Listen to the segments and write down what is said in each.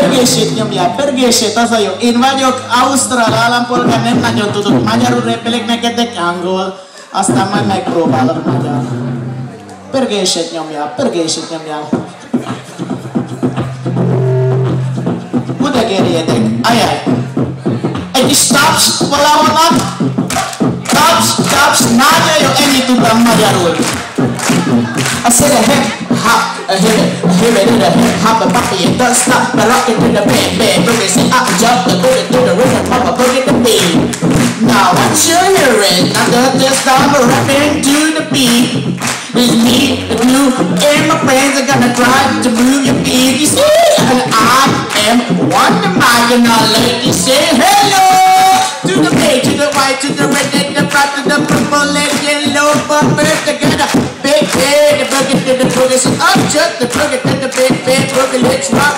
Pörgését nyomják, pörgését, az a jó. Én vagyok ausztrál állampolgár, nem nagyon tudok magyarul, repelek neked angol. Aztán majd megpróbálok magyar. Pörgését nyomják, pörgését nyomják. Udegérjétek, ajaj. Egy kis taps valahonnan. Taps, nagyon jó, ennyit tudtam magyarul. I said a hip hop, a hip it, a hip hop, a body, it don't stop, I rock it to the bang, bang, boogie, say up, jump, the boogie to the rhythm, pop a boogie to beat. Now what you're hearing, now that this time we're rapping to the beat. It's me, the blue, and my friends are gonna try to move your feet. You see, and I am Wonder Mike, and all ladies say hello to the beat, to the white, to the red, and the black, to the purple, and yellow, bumpers together. Big bang, the boogie to the boogie, so up just the boogie to the big bang, boogie, let's rock.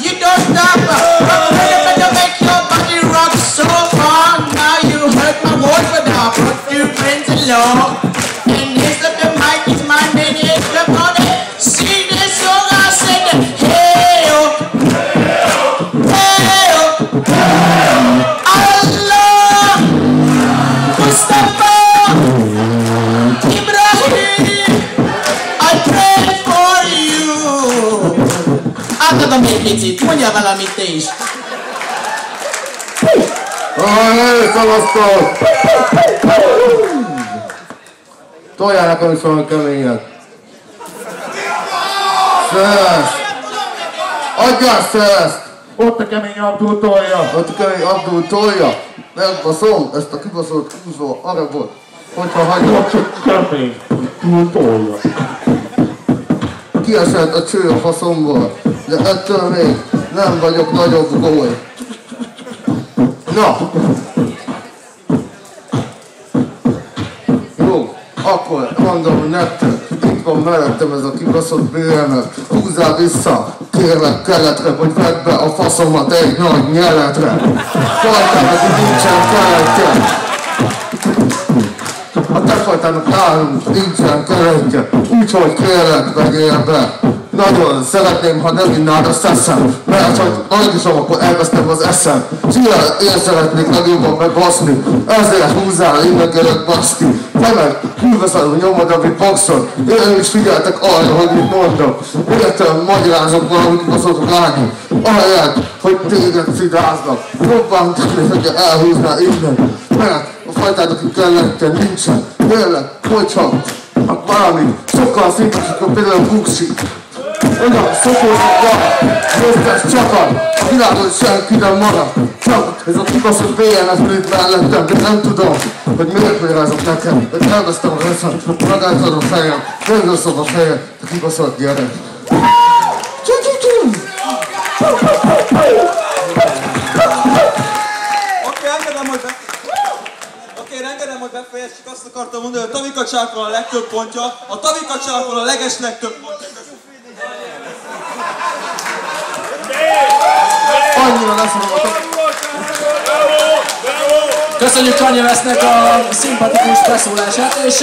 You don't stop, rock, better make your body rock so far. Now you heard my voice, but now put your friends along. And here's the mic, it's my name, it's the body. See this song, I said, hey-oh, hey-oh, Allah, Mustafa, Ibrahim, I pray for you. Átadom egy picit, mondjál valamit te is. Szavaztok! Toljál nekem is valami keményet. Szeszt! Adjál szeszt! Ott a kemény Abdul tolja. Ott a kemény Abdul tolja. Megbaszom ezt a kibaszolt húzó arabot. Hogyha hagyom. Ott a kemény Abdul tolja. Kiesett a cső a faszomból. De ettől még nem vagyok nagyobb góly. Na! Jó, akkor mondom nektek, itt van mellettem ez a kibaszott BMF. Húzzál vissza, kérlek keletre, hogy vedd be a faszomat egy nagy nyeletre. Fajtának itt nincsen keletje. A te fajtának nálunk nincsen keletje. Úgyhogy kérlek, vegyél be. Nagyon szeretném, ha nem innád a szeszem, mert ha nagyisom, akkor elvesztem az eszem. Szia, én szeretnék legjobban megbaszni, ezért húzzál, innen kérlek baszti. Te meg hűveszedő nyomod, amit boxol. Én is figyeltek arra, hogy mit mondok. Értem, magyarázok valamit baszott lányok. Ahelyett, hogy téged szidáznak. Jobban tenni, hogy elhúznál innen. Mert a fajtának itt kellette nincsen. Kérlek, hogyha valami sokkal szimpatikus, például buksi. Olyan szokózatban, győztes csapat, a világon senki nem marad. Csak ez a kibaszott BNF itt mellettem, de nem tudom, hogy miért mérázok nekem. Hogy elvesztem a reszem, magátlan a fejem, nem rosszabb a fejem, a kibaszott gyerek. Engedem, hogy befejezzük, azt akartam mondani, hogy a tavikacsákon a legtöbb pontja, a tavikacsákon a legtöbb pontja. Annyira leszorom a Köszönjük Kanye Westnek a szimpatikus beszólását, és